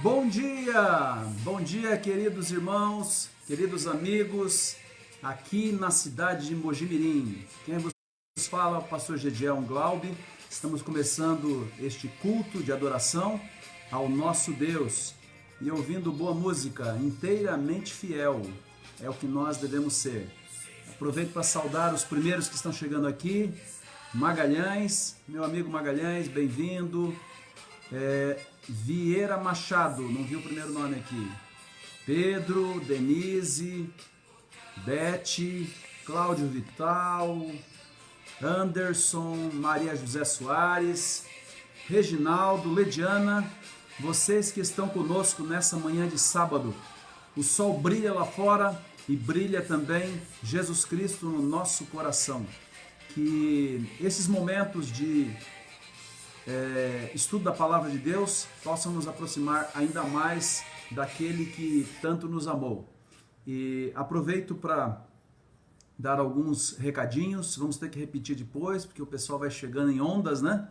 Bom dia queridos irmãos, queridos amigos, aqui na cidade de Mojimirim. Quem vos fala é o pastor Gediel Glaube. Estamos começando este culto de adoração ao nosso Deus e ouvindo boa música, inteiramente fiel, é o que nós devemos ser. Aproveito para saudar os primeiros que estão chegando aqui. Magalhães, meu amigo Magalhães, bem-vindo. Vieira Machado, não vi o primeiro nome aqui. Pedro, Denise, Beth, Cláudio Vital, Anderson, Maria José Soares, Reginaldo, Lediana, vocês que estão conosco nessa manhã de sábado. O sol brilha lá fora e brilha também Jesus Cristo no nosso coração. Que esses momentos de estudo da Palavra de Deus possam nos aproximar ainda mais daquele que tanto nos amou. E aproveito para dar alguns recadinhos, vamos ter que repetir depois, porque o pessoal vai chegando em ondas, né?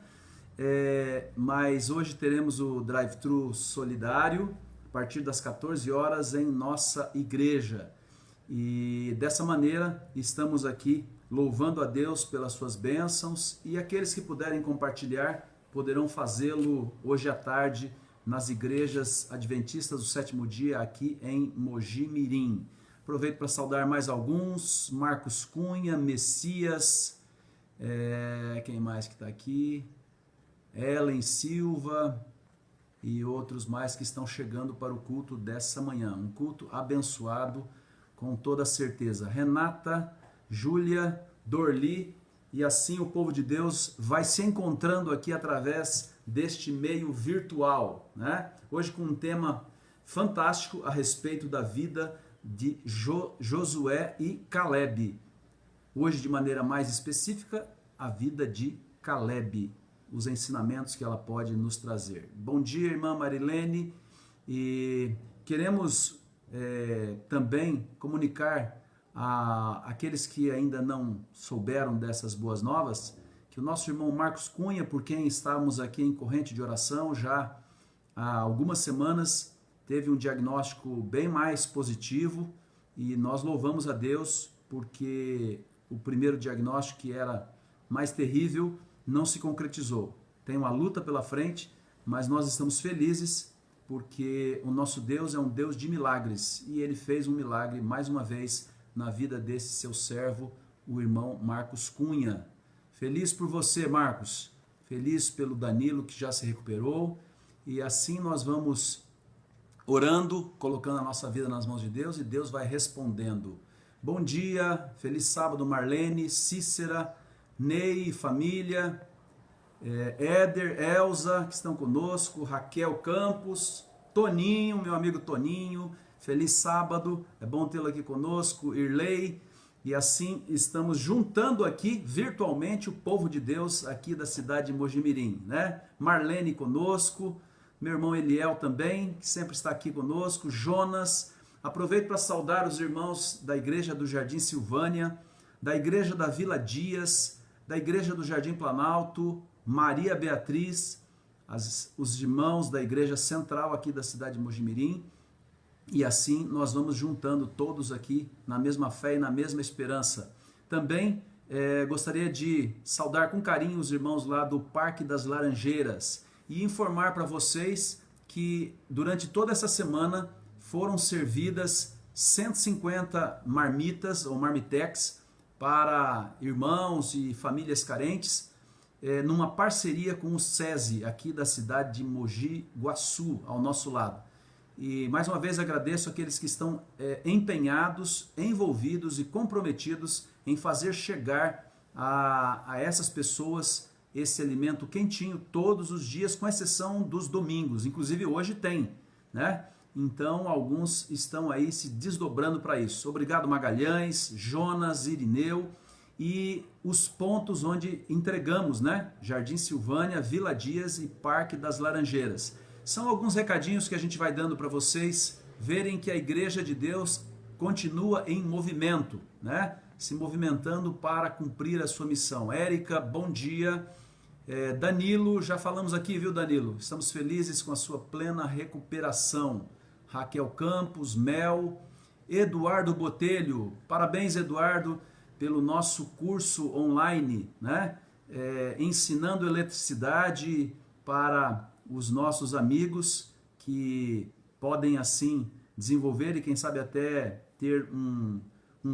Mas hoje teremos o drive-thru solidário, a partir das 14 horas em nossa igreja. E dessa maneira estamos aqui louvando a Deus pelas suas bênçãos, e aqueles que puderem compartilhar poderão fazê-lo hoje à tarde nas igrejas adventistas do sétimo dia aqui em Mojimirim. Aproveito para saudar mais alguns: Marcos Cunha, Messias, quem mais que está aqui? Ellen Silva e outros mais que estão chegando para o culto dessa manhã. Um culto abençoado com toda certeza. Renata, Júlia, Dorli, e assim o povo de Deus vai se encontrando aqui através deste meio virtual, né? Hoje com um tema fantástico a respeito da vida de Josué e Caleb. Hoje, de maneira mais específica, a vida de Caleb, os ensinamentos que ela pode nos trazer. Bom dia, irmã Marilene, e queremos também comunicar a aqueles que ainda não souberam dessas boas novas, que o nosso irmão Marcos Cunha, por quem estávamos aqui em corrente de oração já há algumas semanas, teve um diagnóstico bem mais positivo, e nós louvamos a Deus porque o primeiro diagnóstico, que era mais terrível, não se concretizou. Tem uma luta pela frente, mas nós estamos felizes porque o nosso Deus é um Deus de milagres, e Ele fez um milagre mais uma vez na vida desse seu servo, o irmão Marcos Cunha. Feliz por você, Marcos. Feliz pelo Danilo, que já se recuperou. E assim nós vamos orando, colocando a nossa vida nas mãos de Deus, e Deus vai respondendo. Bom dia, feliz sábado, Marlene, Cícera, Ney, família, Éder, Elza, que estão conosco, Raquel Campos, Toninho, meu amigo Toninho, feliz sábado, é bom tê-lo aqui conosco, Irlei, e assim estamos juntando aqui virtualmente o povo de Deus aqui da cidade de Mojimirim, né? Marlene conosco, meu irmão Eliel também, que sempre está aqui conosco, Jonas. Aproveito para saudar os irmãos da igreja do Jardim Silvânia, da igreja da Vila Dias, da igreja do Jardim Planalto, Maria Beatriz, os irmãos da igreja central aqui da cidade de Mojimirim. E assim nós vamos juntando todos aqui na mesma fé e na mesma esperança. Também gostaria de saudar com carinho os irmãos lá do Parque das Laranjeiras e informar para vocês que durante toda essa semana foram servidas 150 marmitas ou marmitex para irmãos e famílias carentes, numa parceria com o SESI aqui da cidade de Mogi Guaçu, ao nosso lado. E mais uma vez agradeço aqueles que estão empenhados, envolvidos e comprometidos em fazer chegar a essas pessoas esse alimento quentinho todos os dias, com exceção dos domingos. Inclusive hoje tem, né? Então alguns estão aí se desdobrando para isso. Obrigado, Magalhães, Jonas, Irineu, e os pontos onde entregamos, né? Jardim Silvânia, Vila Dias e Parque das Laranjeiras. São alguns recadinhos que a gente vai dando para vocês verem que a Igreja de Deus continua em movimento, né? Se movimentando para cumprir a sua missão. Érica, bom dia. Danilo, já falamos aqui, viu, Danilo? Estamos felizes com a sua plena recuperação. Raquel Campos, Mel, Eduardo Botelho, parabéns, Eduardo, pelo nosso curso online, né? Ensinando eletricidade para os nossos amigos que podem assim desenvolver e quem sabe até ter um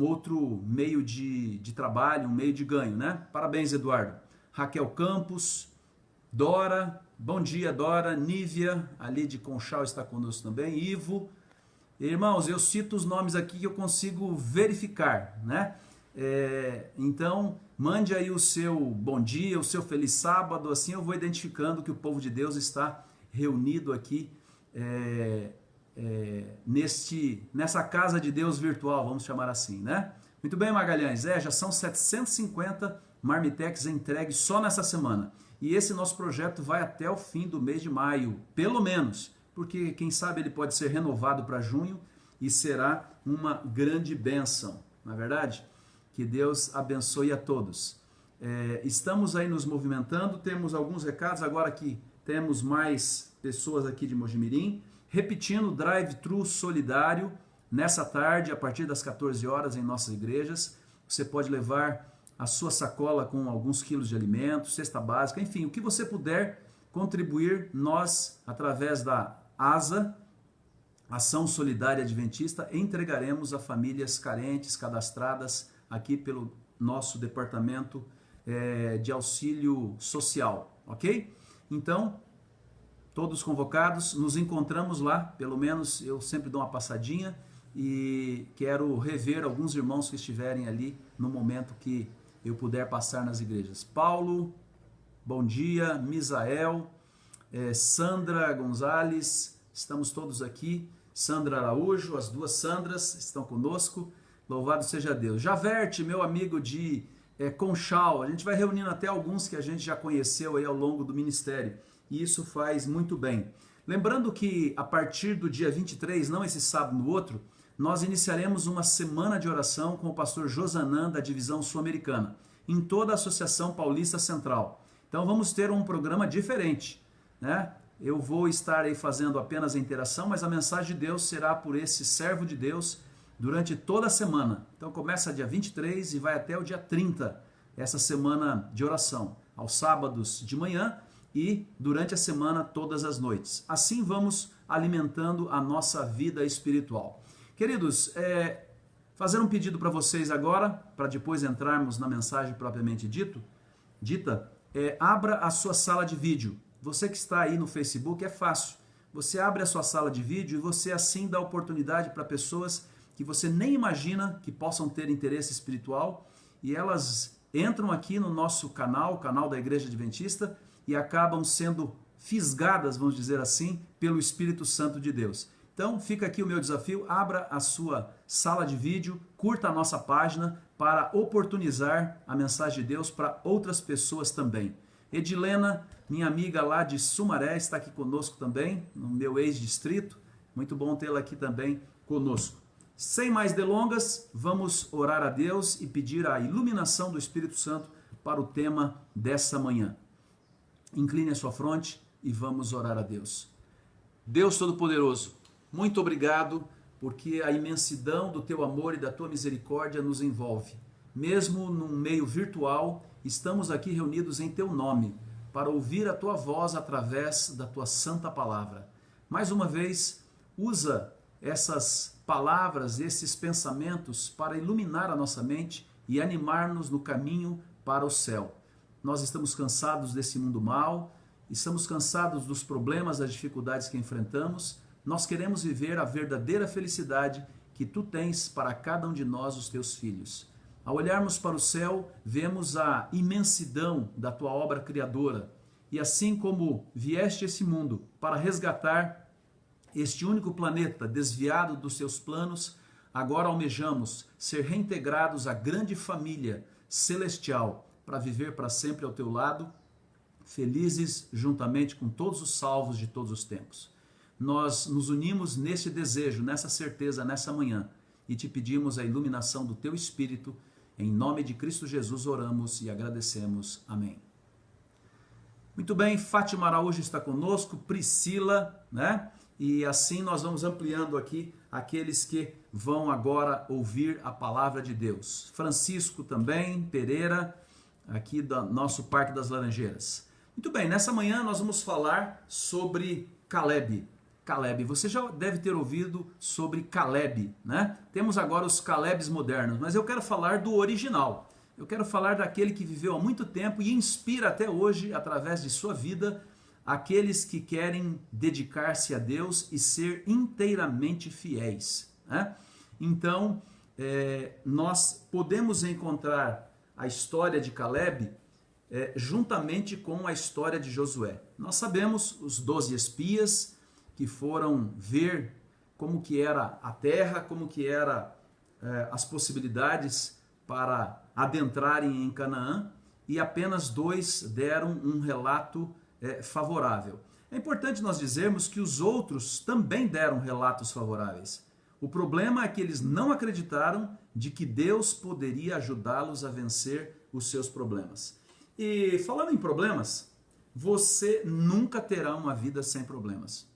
outro meio de trabalho, um meio de ganho, né? Parabéns, Eduardo. Raquel Campos, Dora, bom dia, Dora. Nívia, ali de Conchal, está conosco também. Ivo. Irmãos, eu cito os nomes aqui que eu consigo verificar, né? Então, mande aí o seu bom dia, o seu feliz sábado, assim eu vou identificando que o povo de Deus está reunido aqui nessa casa de Deus virtual, vamos chamar assim, né? Muito bem, Magalhães, já são 750 marmitex entregues só nessa semana. E esse nosso projeto vai até o fim do mês de maio, pelo menos, porque quem sabe ele pode ser renovado para junho e será uma grande bênção, não é verdade? Que Deus abençoe a todos. Estamos aí nos movimentando, temos alguns recados, agora que temos mais pessoas aqui de Mojimirim, repetindo o drive-thru solidário, nessa tarde, a partir das 14 horas em nossas igrejas. Você pode levar a sua sacola com alguns quilos de alimentos, cesta básica, enfim, o que você puder contribuir, nós, através da ASA, Ação Solidária Adventista, entregaremos a famílias carentes cadastradas aqui pelo nosso departamento de auxílio social, ok? Então, todos convocados, nos encontramos lá, pelo menos eu sempre dou uma passadinha e quero rever alguns irmãos que estiverem ali no momento que eu puder passar nas igrejas. Paulo, bom dia. Misael, Sandra Gonzalez, estamos todos aqui. Sandra Araújo, as duas Sandras estão conosco. Louvado seja Deus. Javerte, meu amigo de Conchal, a gente vai reunindo até alguns que a gente já conheceu aí ao longo do ministério. E isso faz muito bem. Lembrando que a partir do dia 23, não esse sábado no outro, nós iniciaremos uma semana de oração com o pastor Josanã da divisão sul-americana, em toda a Associação Paulista Central. Então vamos ter um programa diferente, né? Eu vou estar aí fazendo apenas a interação, mas a mensagem de Deus será por esse servo de Deus durante toda a semana. Então começa dia 23 e vai até o dia 30, essa semana de oração, aos sábados de manhã e durante a semana todas as noites. Assim vamos alimentando a nossa vida espiritual. Queridos, fazer um pedido para vocês agora, para depois entrarmos na mensagem propriamente dita, abra a sua sala de vídeo. Você que está aí no Facebook, é fácil. Você abre a sua sala de vídeo e você assim dá oportunidade para pessoas que você nem imagina que possam ter interesse espiritual e elas entram aqui no nosso canal, o canal da Igreja Adventista, e acabam sendo fisgadas, vamos dizer assim, pelo Espírito Santo de Deus. Então fica aqui o meu desafio, abra a sua sala de vídeo, curta a nossa página para oportunizar a mensagem de Deus para outras pessoas também. Edilena, minha amiga lá de Sumaré, está aqui conosco também, no meu ex-distrito. Muito bom tê-la aqui também conosco. Sem mais delongas, vamos orar a Deus e pedir a iluminação do Espírito Santo para o tema dessa manhã. Incline a sua fronte e vamos orar a Deus. Deus Todo-Poderoso, muito obrigado porque a imensidão do teu amor e da tua misericórdia nos envolve. Mesmo num meio virtual, estamos aqui reunidos em teu nome para ouvir a tua voz através da tua santa palavra. Mais uma vez, usa essas palavras, esses pensamentos para iluminar a nossa mente e animar-nos no caminho para o céu. Nós estamos cansados desse mundo mau, estamos cansados dos problemas, das dificuldades que enfrentamos. Nós queremos viver a verdadeira felicidade que tu tens para cada um de nós, os teus filhos. Ao olharmos para o céu, vemos a imensidão da tua obra criadora. E assim como vieste a esse mundo para resgatar este único planeta desviado dos seus planos, agora almejamos ser reintegrados à grande família celestial para viver para sempre ao teu lado, felizes juntamente com todos os salvos de todos os tempos. Nós nos unimos neste desejo, nessa certeza, nessa manhã, e te pedimos a iluminação do teu Espírito. Em nome de Cristo Jesus oramos e agradecemos. Amém. Muito bem, Fátima Araújo está conosco, Priscila, né? E assim nós vamos ampliando aqui aqueles que vão agora ouvir a palavra de Deus. Francisco também, Pereira, aqui do nosso Parque das Laranjeiras. Muito bem, nessa manhã nós vamos falar sobre Caleb. Caleb, você já deve ter ouvido sobre Caleb, né? Temos agora os Calebs modernos, mas eu quero falar do original. Eu quero falar daquele que viveu há muito tempo e inspira até hoje, através de sua vida, aqueles que querem dedicar-se a Deus e ser inteiramente fiéis, né? Então, nós podemos encontrar a história de Caleb juntamente com a história de Josué. Nós sabemos os 12 espias que foram ver como que era a terra, como que era as possibilidades para adentrarem em Canaã, e apenas 2 deram um relato favorável. É importante nós dizermos que os outros também deram relatos favoráveis. O problema é que eles não acreditaram de que Deus poderia ajudá-los a vencer os seus problemas. E falando em problemas, você nunca terá uma vida sem problemas.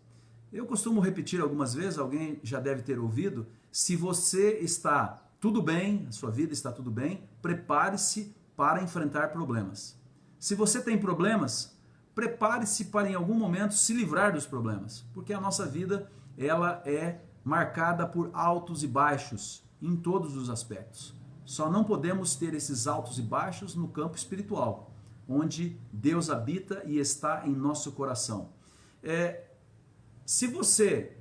Eu costumo repetir algumas vezes, alguém já deve ter ouvido, se você está tudo bem, a sua vida está tudo bem, prepare-se para enfrentar problemas. Se você tem problemas, prepare-se para em algum momento se livrar dos problemas, porque a nossa vida ela é marcada por altos e baixos em todos os aspectos. Só não podemos ter esses altos e baixos no campo espiritual, onde Deus habita e está em nosso coração. Se você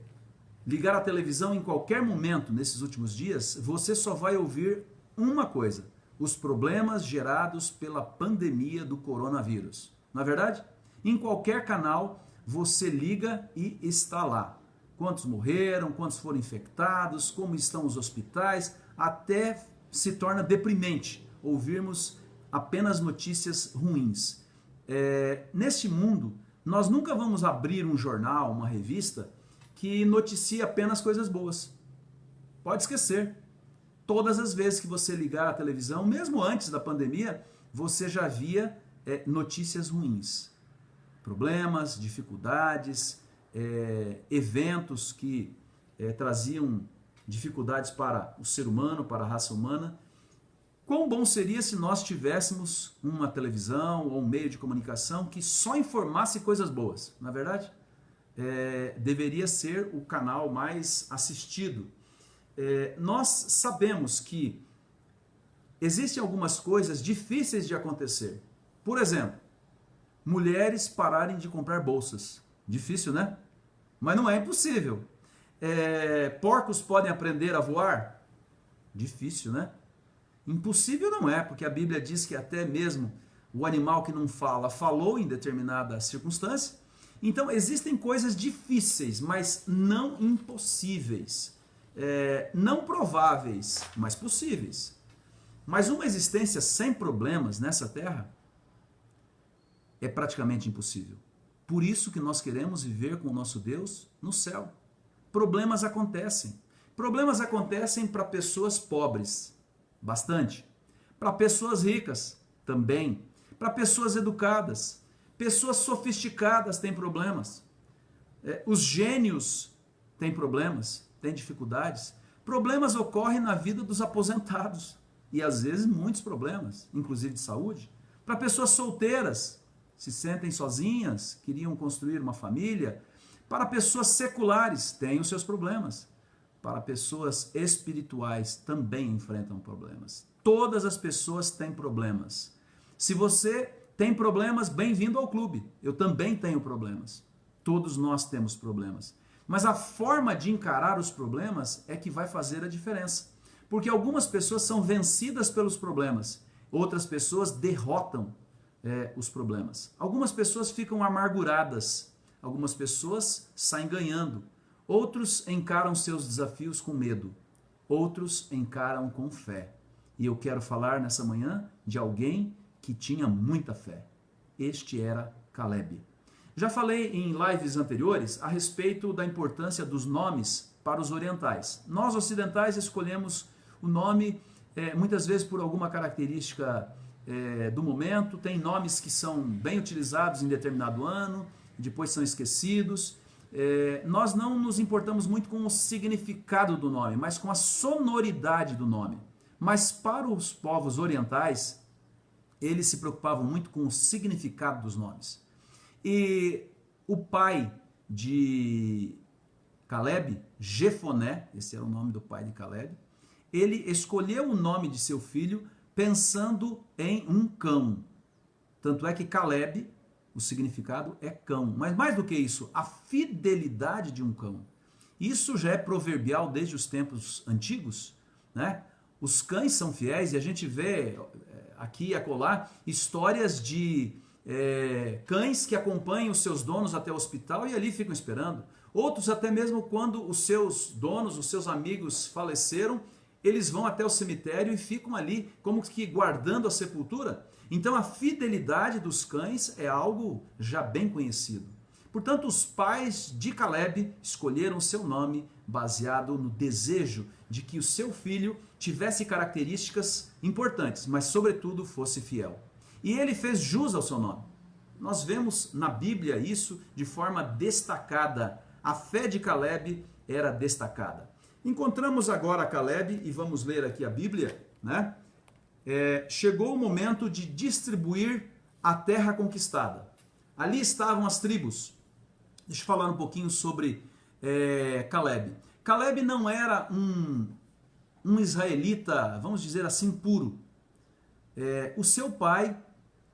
ligar a televisão em qualquer momento nesses últimos dias, você só vai ouvir uma coisa: os problemas gerados pela pandemia do coronavírus. Não é verdade? Em qualquer canal você liga e está lá. Quantos morreram, quantos foram infectados, como estão os hospitais, até se torna deprimente ouvirmos apenas notícias ruins. Neste mundo, nós nunca vamos abrir um jornal, uma revista, que noticia apenas coisas boas. Pode esquecer. Todas as vezes que você ligar a televisão, mesmo antes da pandemia, você já via notícias ruins. Problemas, dificuldades, eventos que traziam dificuldades para o ser humano, para a raça humana. Quão bom seria se nós tivéssemos uma televisão ou um meio de comunicação que só informasse coisas boas, não é verdade? Deveria ser o canal mais assistido. Nós sabemos que existem algumas coisas difíceis de acontecer. Por exemplo, mulheres pararem de comprar bolsas. Difícil, né? Mas não é impossível. Porcos podem aprender a voar? Difícil, né? Impossível não é, porque a Bíblia diz que até mesmo o animal que não fala, falou em determinada circunstância. Então existem coisas difíceis, mas não impossíveis. Não prováveis, mas possíveis. Mas uma existência sem problemas nessa terra é praticamente impossível. Por isso que nós queremos viver com o nosso Deus no céu. Problemas acontecem. Problemas acontecem para pessoas pobres, bastante. Para pessoas ricas, também. Para pessoas educadas. Pessoas sofisticadas têm problemas. Os gênios têm problemas, têm dificuldades. Problemas ocorrem na vida dos aposentados. E às vezes muitos problemas, inclusive de saúde. Para pessoas solteiras, se sentem sozinhas, queriam construir uma família. Para pessoas seculares, têm os seus problemas. Para pessoas espirituais, também enfrentam problemas. Todas as pessoas têm problemas. Se você tem problemas, bem-vindo ao clube. Eu também tenho problemas. Todos nós temos problemas. Mas a forma de encarar os problemas é que vai fazer a diferença. Porque algumas pessoas são vencidas pelos problemas. Outras pessoas derrotam os problemas. Algumas pessoas ficam amarguradas. Algumas pessoas saem ganhando. Outros encaram seus desafios com medo. Outros encaram com fé. E eu quero falar nessa manhã de alguém que tinha muita fé. Este era Caleb. Já falei em lives anteriores a respeito da importância dos nomes para os orientais. Nós ocidentais escolhemos o nome muitas vezes por alguma característica do momento, tem nomes que são bem utilizados em determinado ano, depois são esquecidos. Nós não nos importamos muito com o significado do nome, mas com a sonoridade do nome. Mas para os povos orientais, eles se preocupavam muito com o significado dos nomes. E o pai de Caleb, Jefoné, esse era o nome do pai de Caleb, ele escolheu o nome de seu filho pensando em um cão. Tanto é que Caleb, o significado é cão. Mas mais do que isso, a fidelidade de um cão. Isso já é proverbial desde os tempos antigos, né? Os cães são fiéis e a gente vê aqui e acolá histórias de cães que acompanham os seus donos até o hospital e ali ficam esperando. Outros até mesmo quando os seus donos, os seus amigos faleceram, eles vão até o cemitério e ficam ali como que guardando a sepultura. Então a fidelidade dos cães é algo já bem conhecido. Portanto, os pais de Caleb escolheram seu nome baseado no desejo de que o seu filho tivesse características importantes, mas sobretudo fosse fiel. E ele fez jus ao seu nome. Nós vemos na Bíblia isso de forma destacada. A fé de Caleb era destacada. Encontramos agora Caleb e vamos ler aqui a Bíblia, né? Chegou o momento de distribuir a terra conquistada. Ali estavam as tribos. Deixa eu falar um pouquinho sobre Caleb. Caleb não era um israelita, vamos dizer assim, puro. O seu pai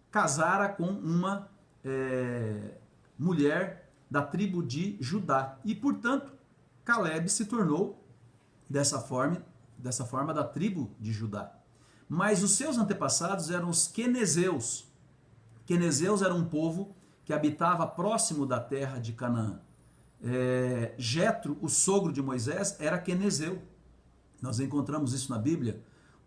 casara com uma mulher da tribo de Judá. E, portanto, Caleb se tornou dessa forma da tribo de Judá. Mas os seus antepassados eram os quenezeus. Quenezeus era um povo que habitava próximo da terra de Canaã. Jetro, o sogro de Moisés, era quenezeu. Nós encontramos isso na Bíblia.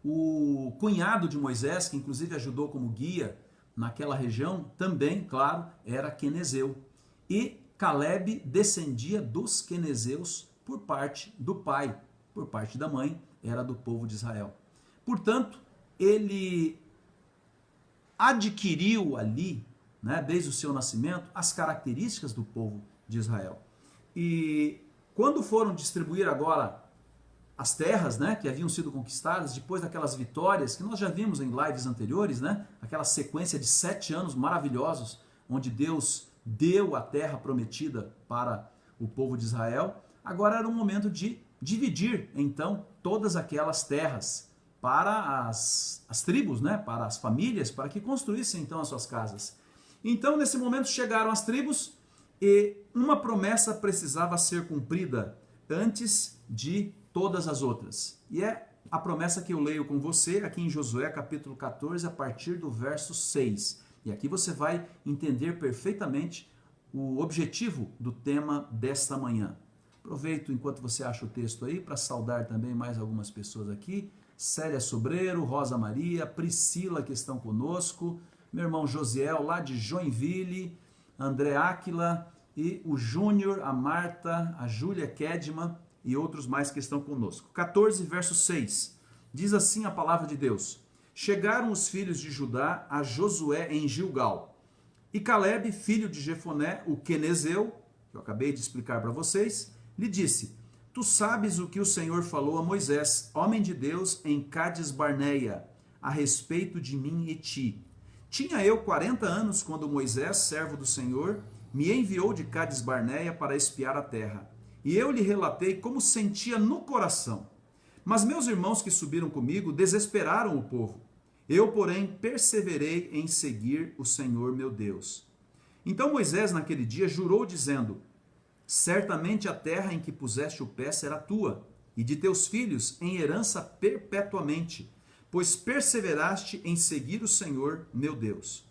O cunhado de Moisés, que inclusive ajudou como guia naquela região, também, claro, era quenezeu. E Caleb descendia dos quenezeus por parte do pai, por parte da mãe, era do povo de Israel. Portanto, ele adquiriu ali, né, desde o seu nascimento, as características do povo de Israel. E quando foram distribuir agora as terras, né, que haviam sido conquistadas, depois daquelas vitórias, que nós já vimos em lives anteriores, né, aquela sequência de 7 anos maravilhosos, onde Deus deu a terra prometida para o povo de Israel, agora era o momento de dividir, então, todas aquelas terras para as tribos, né, para as famílias, para que construíssem, então, as suas casas. Então, nesse momento, chegaram as tribos e uma promessa precisava ser cumprida antes de todas as outras. E é a promessa que eu leio com você aqui em Josué, capítulo 14, a partir do verso 6. E aqui você vai entender perfeitamente o objetivo do tema desta manhã. Aproveito enquanto você acha o texto aí para saudar também mais algumas pessoas aqui. Célia Sobreiro, Rosa Maria, Priscila que estão conosco, meu irmão Josiel lá de Joinville, André Áquila e o Júnior, a Marta, a Júlia Kedman e outros mais que estão conosco. 14, verso 6. Diz assim a palavra de Deus: Chegaram os filhos de Judá a Josué em Gilgal. E Caleb, filho de Jefoné, o quenezeu, que eu acabei de explicar para vocês, lhe disse: Tu sabes o que o Senhor falou a Moisés, homem de Deus, em Cades Barneia, a respeito de mim e ti. Tinha eu 40 anos quando Moisés, servo do Senhor, me enviou de Cades Barneia para espiar a terra. E eu lhe relatei como sentia no coração. Mas meus irmãos que subiram comigo desesperaram o povo. Eu, porém, perseverei em seguir o Senhor meu Deus. Então Moisés, naquele dia, jurou, dizendo: Certamente a terra em que puseste o pé será tua, e de teus filhos em herança perpetuamente, pois perseveraste em seguir o Senhor meu Deus.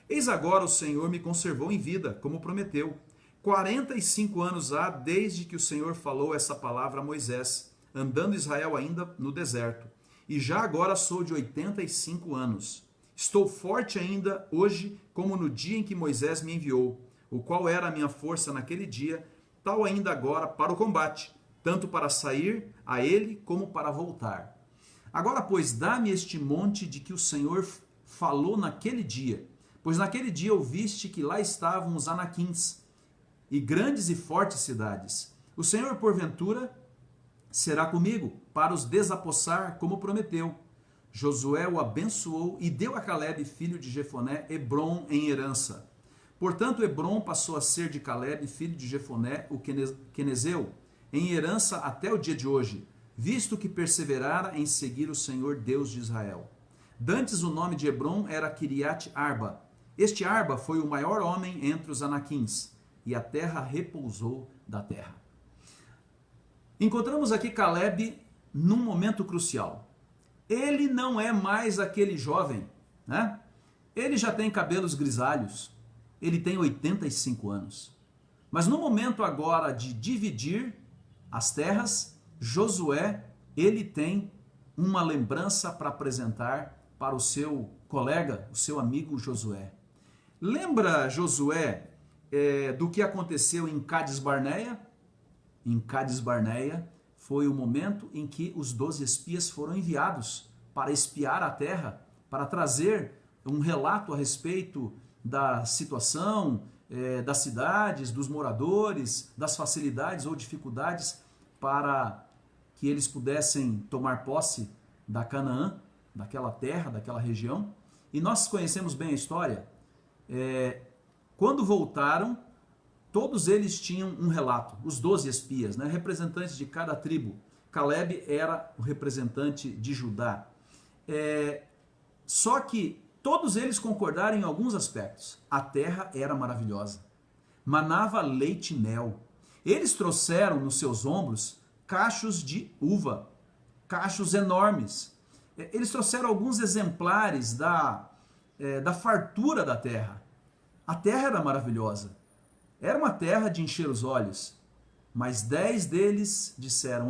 Eis agora o Senhor me conservou em vida, como prometeu. 45 anos há desde que o Senhor falou essa palavra a Moisés, andando Israel ainda no deserto. E já agora sou de 85 anos. Estou forte ainda hoje, como no dia em que Moisés me enviou, o qual era a minha força naquele dia, tal ainda agora para o combate, tanto para sair a ele como para voltar. Agora, pois, dá-me este monte de que o Senhor falou naquele dia, pois naquele dia ouviste que lá estavam os anaquins, e grandes e fortes cidades. O Senhor, porventura, será comigo, para os desapossar, como prometeu. Josué o abençoou e deu a Calebe, filho de Jefoné, Hebrom em herança. Portanto, Hebrom passou a ser de Calebe, filho de Jefoné, o quenezeu, em herança até o dia de hoje, visto que perseverara em seguir o Senhor Deus de Israel. Dantes o nome de Hebrom era Kiriat Arba. Este Arba foi o maior homem entre os anaquins, e a terra repousou da terra. Encontramos aqui Calebe num momento crucial. Ele não é mais aquele jovem, né? Ele já tem cabelos grisalhos, ele tem 85 anos. Mas no momento agora de dividir as terras, Josué, ele tem uma lembrança para apresentar para o seu colega, o seu amigo Josué. Lembra, Josué, do que aconteceu em Cades Barneia? Em Cades Barneia foi o momento em que os 12 espias foram enviados para espiar a terra, para trazer um relato a respeito da situação, das cidades, dos moradores, das facilidades ou dificuldades, para que eles pudessem tomar posse da Canaã, daquela terra, daquela região. E nós conhecemos bem a história. Quando voltaram, todos eles tinham um relato, os 12 espias, né, representantes de cada tribo. Calebe era o representante de Judá. Só que todos eles concordaram em alguns aspectos. A terra era maravilhosa, manava leite e mel. Eles trouxeram nos seus ombros cachos de uva, cachos enormes. Eles trouxeram alguns exemplares da fartura da terra. A terra era maravilhosa. Era uma terra de encher os olhos. Mas 10 deles disseram,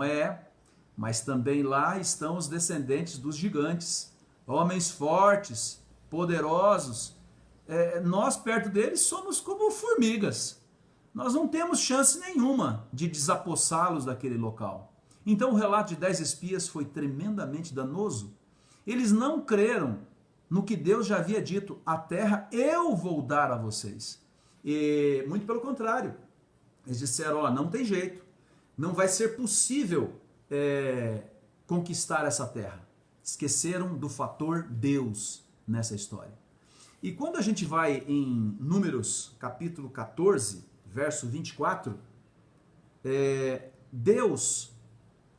mas também lá estão os descendentes dos gigantes, homens fortes, poderosos. Nós perto deles somos como formigas. Nós não temos chance nenhuma de desapossá-los daquele local. Então o relato de 10 espias foi tremendamente danoso. Eles não creram no que Deus já havia dito, a terra eu vou dar a vocês. E muito pelo contrário, eles disseram, não tem jeito, não vai ser possível conquistar essa terra. Esqueceram do fator Deus nessa história. E quando a gente vai em Números capítulo 14, verso 24, Deus,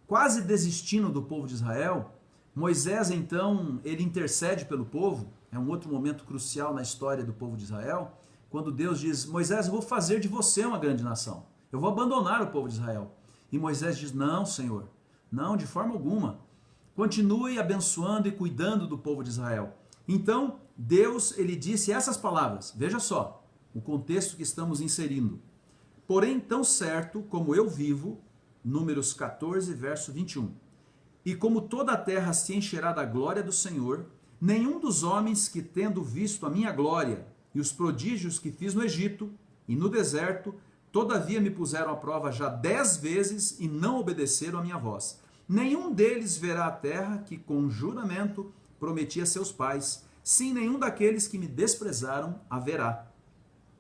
quase desistindo do povo de Israel, Moisés então, ele intercede pelo povo, é um outro momento crucial na história do povo de Israel, quando Deus diz, Moisés, eu vou fazer de você uma grande nação, eu vou abandonar o povo de Israel. E Moisés diz, não, Senhor, não, de forma alguma, continue abençoando e cuidando do povo de Israel. Então, Deus, ele disse essas palavras, veja só, o contexto que estamos inserindo. Porém, tão certo como eu vivo, Números 14, verso 21, e como toda a terra se encherá da glória do Senhor, nenhum dos homens que, tendo visto a minha glória e os prodígios que fiz no Egito e no deserto, todavia me puseram à prova já 10 vezes e não obedeceram à minha voz. Nenhum deles verá a terra que com juramento prometi a seus pais, sim, nenhum daqueles que me desprezaram a verá.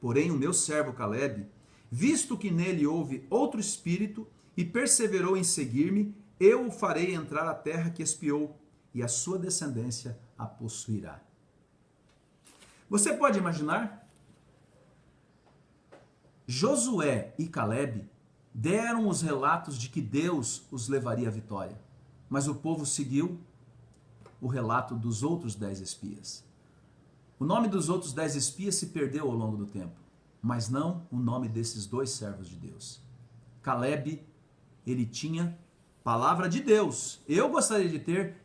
Porém o meu servo Calebe, visto que nele houve outro espírito e perseverou em seguir-me, eu o farei entrar à terra que espiou, e a sua descendência a possuirá. Você pode imaginar? Josué e Calebe deram os relatos de que Deus os levaria à vitória, mas o povo seguiu o relato dos outros 10 espias. O nome dos outros 10 espias se perdeu ao longo do tempo, mas não o nome desses 2 servos de Deus. Calebe, ele tinha palavra de Deus. Eu gostaria de ter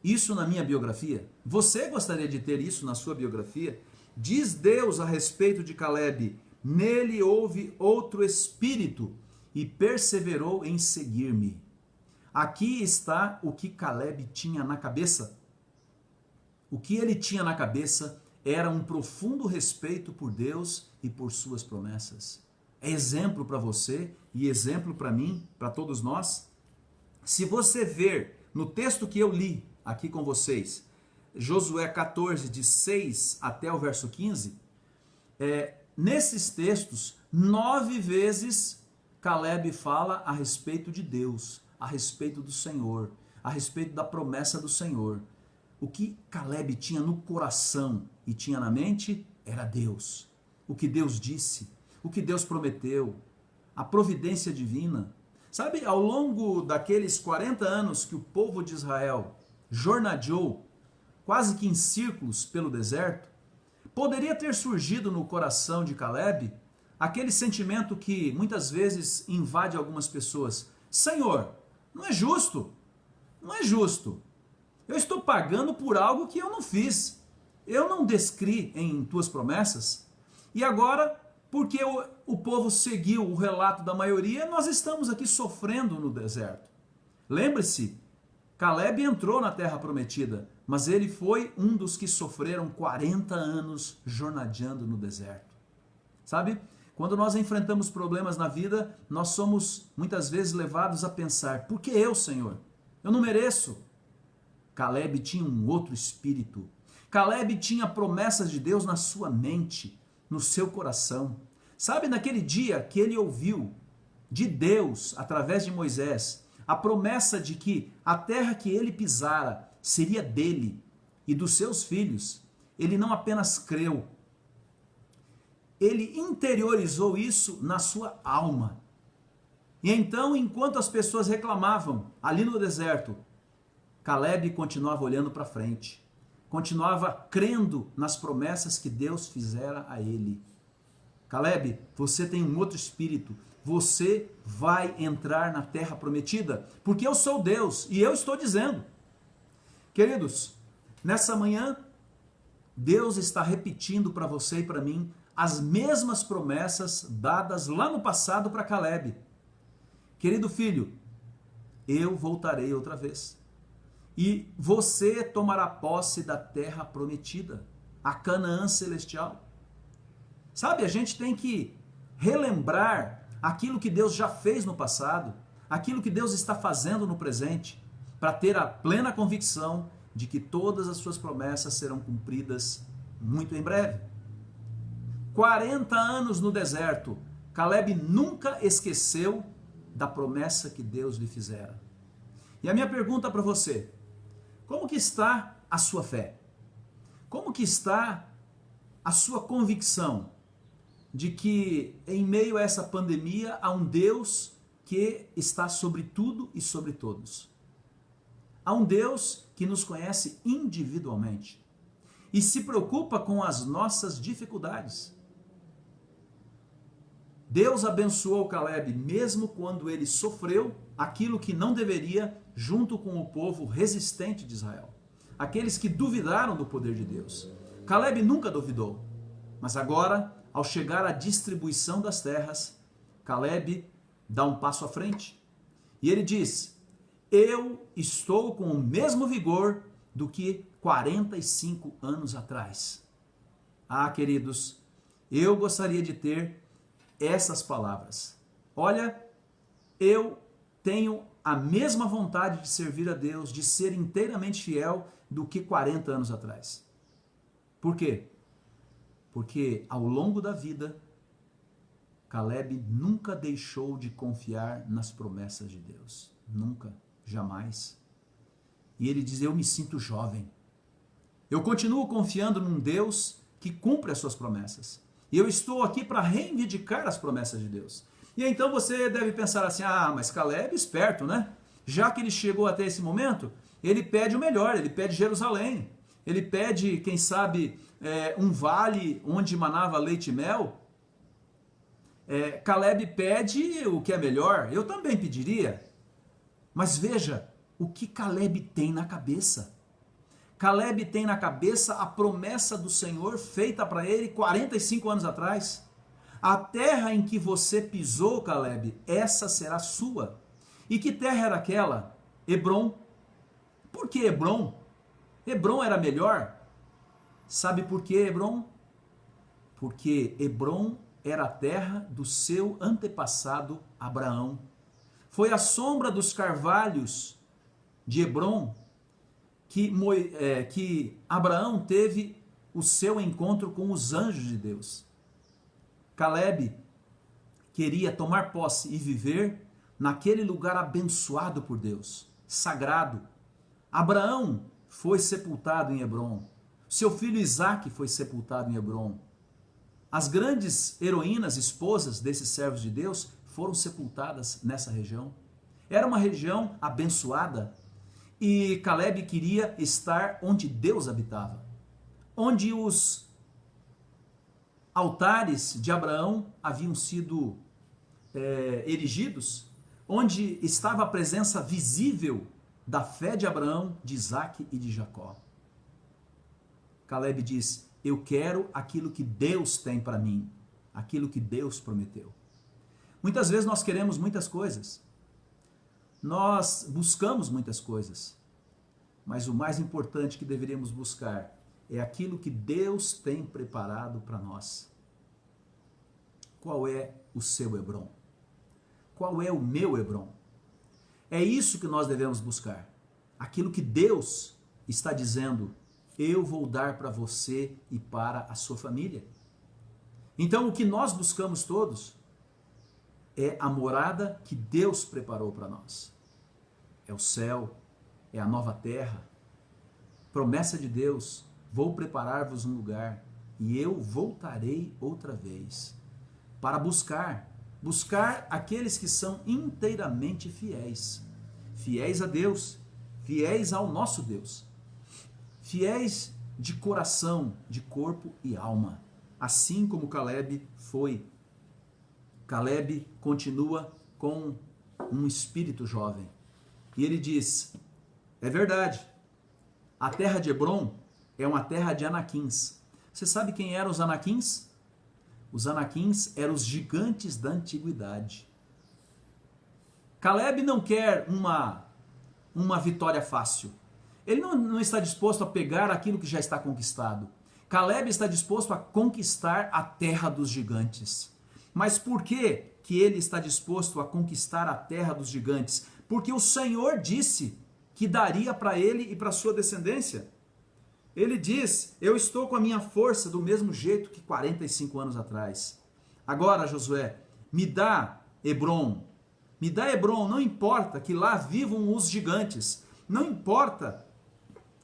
isso na minha biografia. Você gostaria de ter isso na sua biografia? Diz Deus a respeito de Calebe, nele houve outro espírito e perseverou em seguir-me. Aqui está o que Calebe tinha na cabeça. O que ele tinha na cabeça era um profundo respeito por Deus e por suas promessas. É exemplo para você e exemplo para mim, para todos nós. Se você ver no texto que eu li aqui com vocês, Josué 14, de 6 até o verso 15, nesses textos, 9 vezes Caleb fala a respeito de Deus, a respeito do Senhor, a respeito da promessa do Senhor. O que Caleb tinha no coração e tinha na mente era Deus. O que Deus disse, o que Deus prometeu, a providência divina. Sabe, ao longo daqueles 40 anos que o povo de Israel jornadeou, quase que em círculos pelo deserto, poderia ter surgido no coração de Caleb aquele sentimento que muitas vezes invade algumas pessoas. Senhor, não é justo, não é justo. Eu estou pagando por algo que eu não fiz. Eu não descri em tuas promessas. E agora, porque o povo seguiu o relato da maioria, nós estamos aqui sofrendo no deserto. Lembre-se, Caleb entrou na terra prometida, mas ele foi um dos que sofreram 40 anos jornadeando no deserto. Sabe, quando nós enfrentamos problemas na vida, nós somos muitas vezes levados a pensar, por que eu, Senhor? Eu não mereço. Caleb tinha um outro espírito. Caleb tinha promessas de Deus na sua mente, no seu coração. Sabe, naquele dia que ele ouviu de Deus, através de Moisés, a promessa de que a terra que ele pisara seria dele e dos seus filhos, ele não apenas creu, ele interiorizou isso na sua alma. E então, enquanto as pessoas reclamavam ali no deserto, Caleb continuava olhando para frente, continuava crendo nas promessas que Deus fizera a ele. Caleb, você tem um outro espírito, você vai entrar na terra prometida, porque eu sou Deus e eu estou dizendo. Queridos, nessa manhã, Deus está repetindo para você e para mim as mesmas promessas dadas lá no passado para Caleb. Querido filho, eu voltarei outra vez. E você tomará posse da terra prometida, a Canaã celestial. Sabe, a gente tem que relembrar aquilo que Deus já fez no passado, aquilo que Deus está fazendo no presente, para ter a plena convicção de que todas as suas promessas serão cumpridas muito em breve. 40 anos no deserto, Caleb nunca esqueceu da promessa que Deus lhe fizera. E a minha pergunta para você, como que está a sua fé? Como que está a sua convicção de que em meio a essa pandemia há um Deus que está sobre tudo e sobre todos? Há um Deus que nos conhece individualmente e se preocupa com as nossas dificuldades. Deus abençoou Caleb mesmo quando ele sofreu aquilo que não deveria, junto com o povo resistente de Israel. Aqueles que duvidaram do poder de Deus. Caleb nunca duvidou, mas agora, ao chegar à distribuição das terras, Caleb dá um passo à frente. E ele diz, eu estou com o mesmo vigor do que 45 anos atrás. Ah, queridos, eu gostaria de ter essas palavras. Olha, eu tenho a mesma vontade de servir a Deus, de ser inteiramente fiel do que 40 anos atrás. Por quê? Porque ao longo da vida, Caleb nunca deixou de confiar nas promessas de Deus. Nunca, jamais. E ele diz, eu me sinto jovem. Eu continuo confiando num Deus que cumpre as suas promessas. E eu estou aqui para reivindicar as promessas de Deus. E então você deve pensar assim, ah, mas Caleb é esperto, né? Já que ele chegou até esse momento, ele pede o melhor, ele pede Jerusalém. Ele pede, quem sabe, um vale onde manava leite e mel. Caleb pede o que é melhor, eu também pediria. Mas veja, o que Caleb tem na cabeça? Caleb tem na cabeça a promessa do Senhor feita para ele 45 anos atrás. A terra em que você pisou, Caleb, essa será sua. E que terra era aquela? Hebrom. Por que Hebrom? Hebrom era melhor? Sabe por que Hebrom? Porque Hebrom era a terra do seu antepassado Abraão. Foi a sombra dos carvalhos de Hebrom que Abraão teve o seu encontro com os anjos de Deus. Caleb queria tomar posse e viver naquele lugar abençoado por Deus, sagrado. Abraão foi sepultado em Hebrom. Seu filho Isaque foi sepultado em Hebrom. As grandes heroínas, esposas desses servos de Deus, foram sepultadas nessa região. Era uma região abençoada e Caleb queria estar onde Deus habitava, onde os altares de Abraão haviam sido erigidos, onde estava a presença visível da fé de Abraão, de Isaque e de Jacó. Caleb diz: eu quero aquilo que Deus tem para mim, aquilo que Deus prometeu. Muitas vezes nós queremos muitas coisas, nós buscamos muitas coisas, mas o mais importante que deveríamos buscar é aquilo que Deus tem preparado para nós. Qual é o seu Hebrom? Qual é o meu Hebrom? É isso que nós devemos buscar. Aquilo que Deus está dizendo: eu vou dar para você e para a sua família. Então o que nós buscamos todos é a morada que Deus preparou para nós. É o céu, é a nova terra. Promessa de Deus: vou preparar-vos um lugar e eu voltarei outra vez para buscar aqueles que são inteiramente fiéis. Fiéis a Deus, fiéis ao nosso Deus. Fiéis de coração, de corpo e alma. Assim como Caleb foi. Caleb continua com um espírito jovem. E ele diz: é verdade, a terra de Hebrom é uma terra de anaquins. Você sabe quem eram os anaquins? Os anaquins eram os gigantes da antiguidade. Caleb não quer uma vitória fácil. Ele não está disposto a pegar aquilo que já está conquistado. Caleb está disposto a conquistar a terra dos gigantes. Mas por que ele está disposto a conquistar a terra dos gigantes? Porque o Senhor disse que daria para ele e para sua descendência. Ele diz: eu estou com a minha força do mesmo jeito que 45 anos atrás. Agora, Josué, me dá Hebrom. Me dá Hebrom, não importa que lá vivam os gigantes. Não importa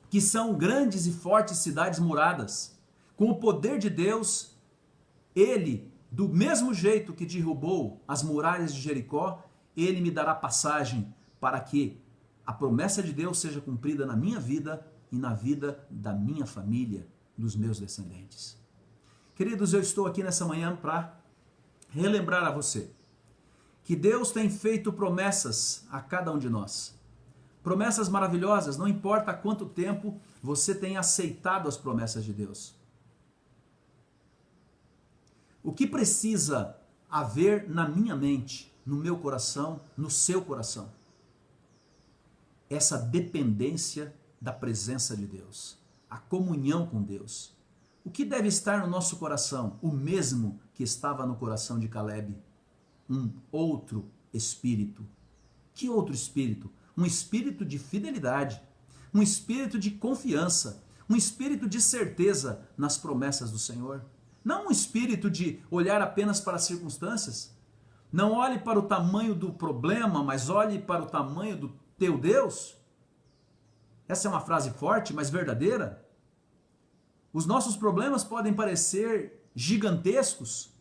que são grandes e fortes cidades muradas. Com o poder de Deus, ele, do mesmo jeito que derrubou as muralhas de Jericó, ele me dará passagem para que a promessa de Deus seja cumprida na minha vida e na vida da minha família, dos meus descendentes. Queridos, eu estou aqui nessa manhã para relembrar a você que Deus tem feito promessas a cada um de nós. Promessas maravilhosas, não importa há quanto tempo você tem aceitado as promessas de Deus. O que precisa haver na minha mente, no meu coração, no seu coração? Essa dependência da presença de Deus, a comunhão com Deus. O que deve estar no nosso coração? O mesmo que estava no coração de Caleb. Um outro espírito. Que outro espírito? Um espírito de fidelidade, um espírito de confiança, um espírito de certeza nas promessas do Senhor. Não um espírito de olhar apenas para as circunstâncias. Não olhe para o tamanho do problema, mas olhe para o tamanho do teu Deus. Essa é uma frase forte, mas verdadeira. Os nossos problemas podem parecer gigantescos,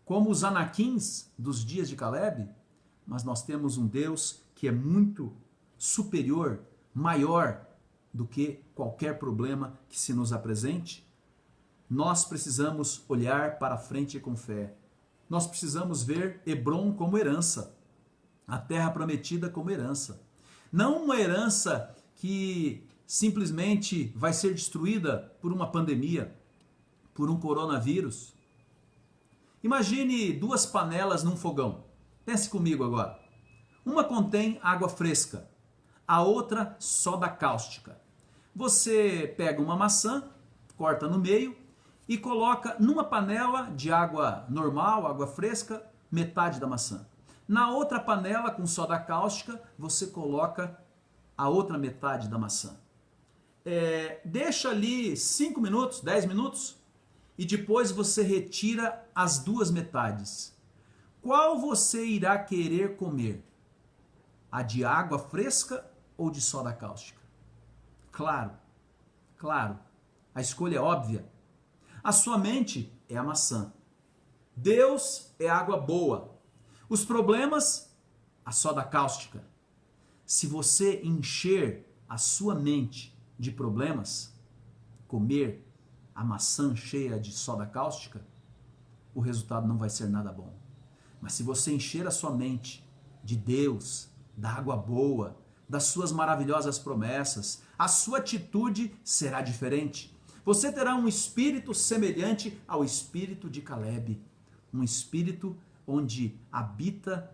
como os anaquins dos dias de Caleb, mas nós temos um Deus que é muito superior, maior do que qualquer problema que se nos apresente. Nós precisamos olhar para frente com fé. Nós precisamos ver Hebrom como herança, a terra prometida como herança. Não uma herança que simplesmente vai ser destruída por uma pandemia, por um coronavírus. Imagine duas panelas num fogão. Pense comigo agora. Uma contém água fresca, a outra soda cáustica. Você pega uma maçã, corta no meio e coloca numa panela de água normal, água fresca, metade da maçã. Na outra panela com soda cáustica, você coloca a outra metade da maçã. deixa ali 5 minutos, 10 minutos, e depois você retira as duas metades. Qual você irá querer comer? A de água fresca ou de soda cáustica? Claro, claro, a escolha é óbvia. A sua mente é a maçã. Deus é água boa. Os problemas, a soda cáustica. Se você encher a sua mente de problemas, comer a maçã cheia de soda cáustica, o resultado não vai ser nada bom. Mas se você encher a sua mente de Deus, da água boa, das suas maravilhosas promessas, a sua atitude será diferente. Você terá um espírito semelhante ao espírito de Caleb, um espírito onde habita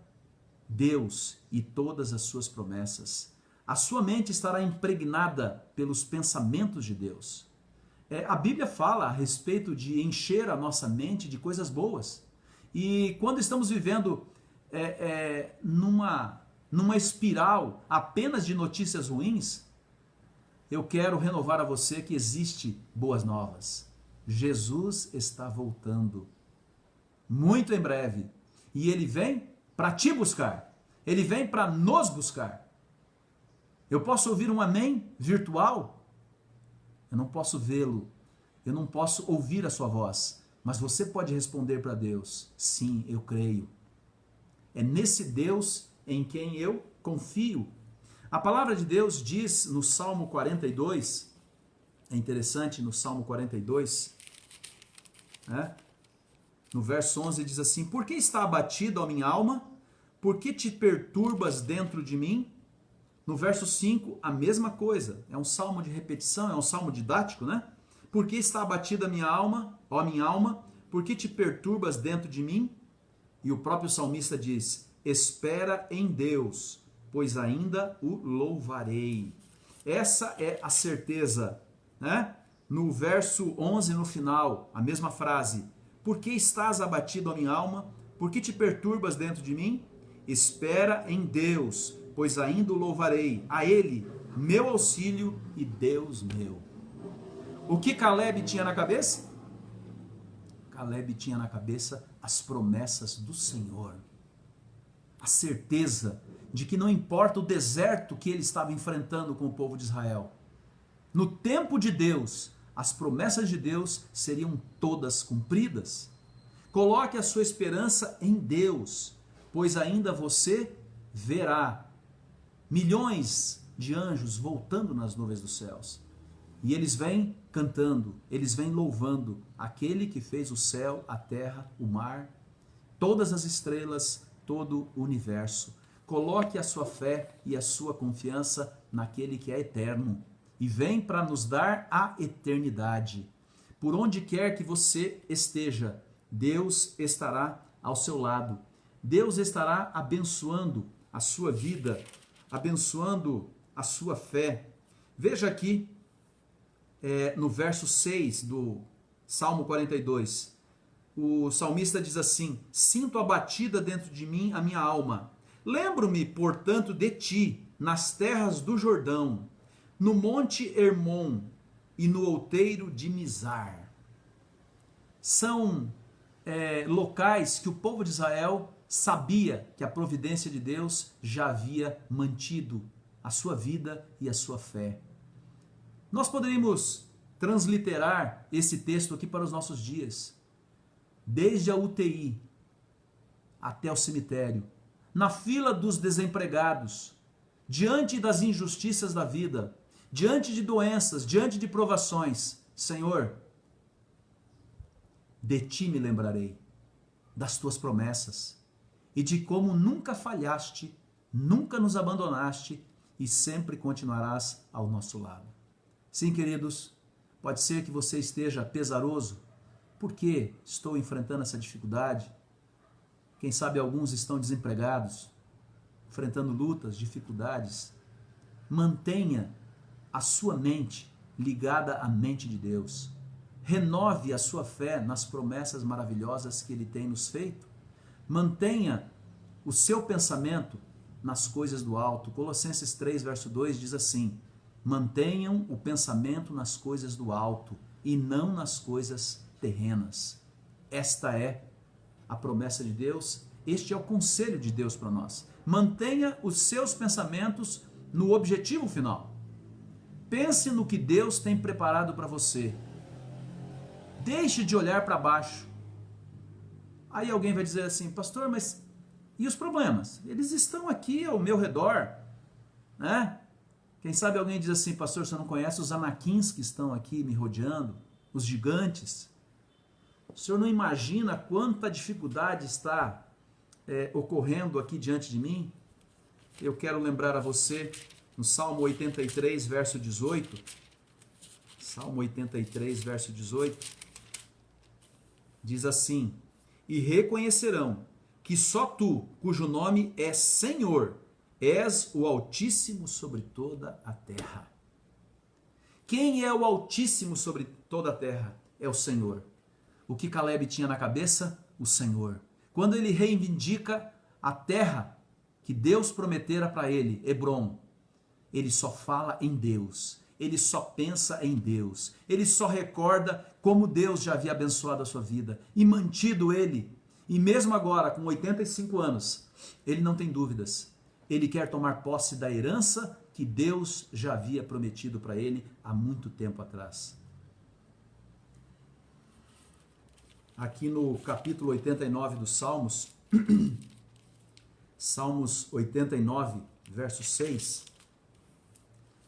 Deus e todas as suas promessas. A sua mente estará impregnada pelos pensamentos de Deus. A Bíblia fala a respeito de encher a nossa mente de coisas boas. E quando estamos vivendo numa espiral apenas de notícias ruins, eu quero renovar a você que existe boas novas. Jesus está voltando muito em breve. E Ele vem para te buscar. Ele vem para nos buscar. Eu posso ouvir um amém virtual? Eu não posso vê-lo. Eu não posso ouvir a sua voz. Mas você pode responder para Deus: sim, eu creio. É nesse Deus em quem eu confio. A palavra de Deus diz no Salmo 42, é interessante, no Salmo 42, no verso 11 diz assim: por que está abatida, ó minha alma? Por que te perturbas dentro de mim? No verso 5, a mesma coisa. É um salmo de repetição, é um salmo didático, né? Por que está abatida a minha alma, ó minha alma? Por que te perturbas dentro de mim? E o próprio salmista diz: espera em Deus, pois ainda o louvarei. Essa é a certeza, né? No verso 11, no final, a mesma frase: por que estás abatido, ó minha alma? Por que te perturbas dentro de mim? Espera em Deus, pois ainda o louvarei. A Ele, meu auxílio e Deus meu. O que Caleb tinha na cabeça? Caleb tinha na cabeça as promessas do Senhor. A certeza de que não importa o deserto que ele estava enfrentando com o povo de Israel, no tempo de Deus, as promessas de Deus seriam todas cumpridas. Coloque a sua esperança em Deus, pois ainda você verá milhões de anjos voltando nas nuvens dos céus. E eles vêm cantando, eles vêm louvando aquele que fez o céu, a terra, o mar, todas as estrelas, todo o universo. Coloque a sua fé e a sua confiança naquele que é eterno e vem para nos dar a eternidade. Por onde quer que você esteja, Deus estará ao seu lado. Deus estará abençoando a sua vida, abençoando a sua fé. Veja aqui, no verso 6 do Salmo 42, o salmista diz assim: sinto abatida dentro de mim a minha alma. Lembro-me, portanto, de ti, nas terras do Jordão, no monte Hermon e no outeiro de Mizar. São locais que o povo de Israel sabia que a providência de Deus já havia mantido a sua vida e a sua fé. Nós poderíamos transliterar esse texto aqui para os nossos dias. Desde a UTI até o cemitério, na fila dos desempregados, diante das injustiças da vida, diante de doenças, diante de provações, Senhor, de ti me lembrarei, das tuas promessas, e de como nunca falhaste, nunca nos abandonaste e sempre continuarás ao nosso lado. Sim, queridos, pode ser que você esteja pesaroso. Por que estou enfrentando essa dificuldade? Quem sabe alguns estão desempregados, enfrentando lutas, dificuldades. Mantenha a sua mente ligada à mente de Deus. Renove a sua fé nas promessas maravilhosas que Ele tem nos feito. Mantenha o seu pensamento nas coisas do alto. Colossenses 3, verso 2 diz assim: Mantenham o pensamento nas coisas do alto e não nas coisas terrenas. Esta é a promessa de Deus, este é o conselho de Deus para nós. Mantenha os seus pensamentos no objetivo final. Pense no que Deus tem preparado para você. Deixe de olhar para baixo. Aí alguém vai dizer assim, pastor, mas e os problemas? Eles estão aqui ao meu redor, né? Quem sabe alguém diz assim, pastor, você não conhece os anaquins que estão aqui me rodeando? Os gigantes? O senhor não imagina quanta dificuldade está ocorrendo aqui diante de mim? Eu quero lembrar a você, no Salmo 83, verso 18, Salmo 83, verso 18, diz assim, e reconhecerão que só tu, cujo nome é Senhor, és o Altíssimo sobre toda a terra. Quem é o Altíssimo sobre toda a terra? É o Senhor. O que Caleb tinha na cabeça? O Senhor. Quando ele reivindica a terra que Deus prometera para ele, Hebrom, ele só fala em Deus, ele só pensa em Deus, ele só recorda como Deus já havia abençoado a sua vida e mantido ele. E mesmo agora, com 85 anos, ele não tem dúvidas. Ele quer tomar posse da herança que Deus já havia prometido para ele há muito tempo atrás. Aqui no capítulo 89 dos Salmos, Salmos 89, verso 6,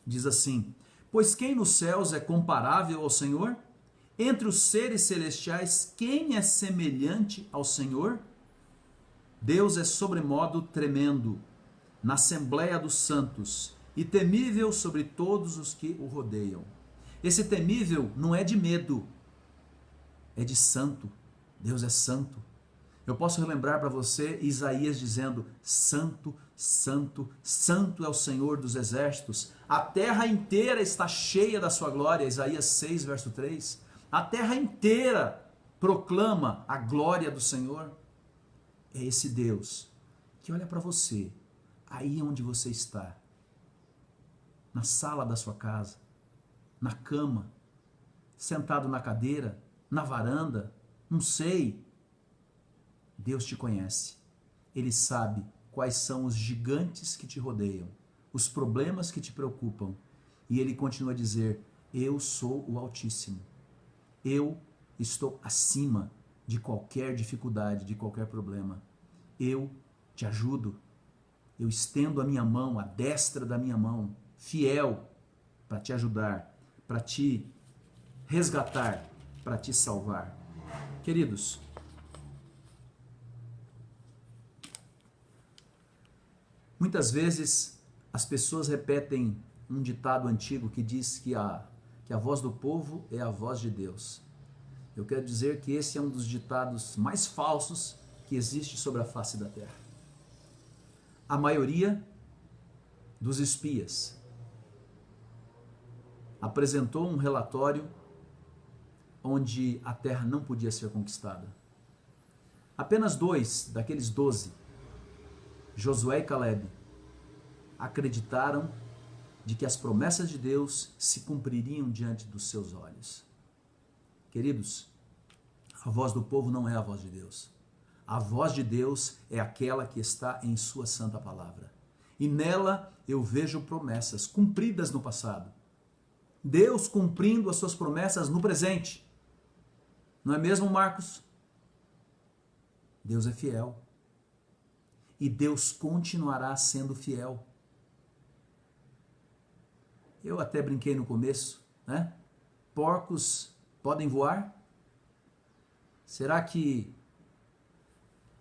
diz assim, pois quem nos céus é comparável ao Senhor? Entre os seres celestiais, quem é semelhante ao Senhor? Deus é sobremodo tremendo na assembleia dos santos e temível sobre todos os que o rodeiam. Esse temível não é de medo, é de santo. Deus é santo. Eu posso relembrar para você Isaías dizendo, santo, santo, santo é o Senhor dos exércitos. A terra inteira está cheia da sua glória. Isaías 6, verso 3. A terra inteira proclama a glória do Senhor. É esse Deus que olha para você, aí onde você está, na sala da sua casa, na cama, sentado na cadeira, na varanda, não sei. Deus te conhece. Ele sabe quais são os gigantes que te rodeiam, os problemas que te preocupam. E ele continua a dizer, eu sou o Altíssimo. Eu estou acima de qualquer dificuldade, de qualquer problema. Eu te ajudo. Eu estendo a minha mão, a destra da minha mão, fiel, para te ajudar, para te resgatar, para te salvar. Queridos, muitas vezes as pessoas repetem um ditado antigo que diz que a voz do povo é a voz de Deus. Eu quero dizer que esse é um dos ditados mais falsos que existe sobre a face da terra. A maioria dos espias apresentou um relatório onde a terra não podia ser conquistada. Apenas 2 daqueles 12, Josué e Caleb, acreditaram de que as promessas de Deus se cumpririam diante dos seus olhos. Queridos, a voz do povo não é a voz de Deus. A voz de Deus é aquela que está em sua santa palavra. E nela eu vejo promessas cumpridas no passado. Deus cumprindo as suas promessas no presente. Não é mesmo, Marcos? Deus é fiel. E Deus continuará sendo fiel. Eu até brinquei no começo, né? Porcos podem voar? Será que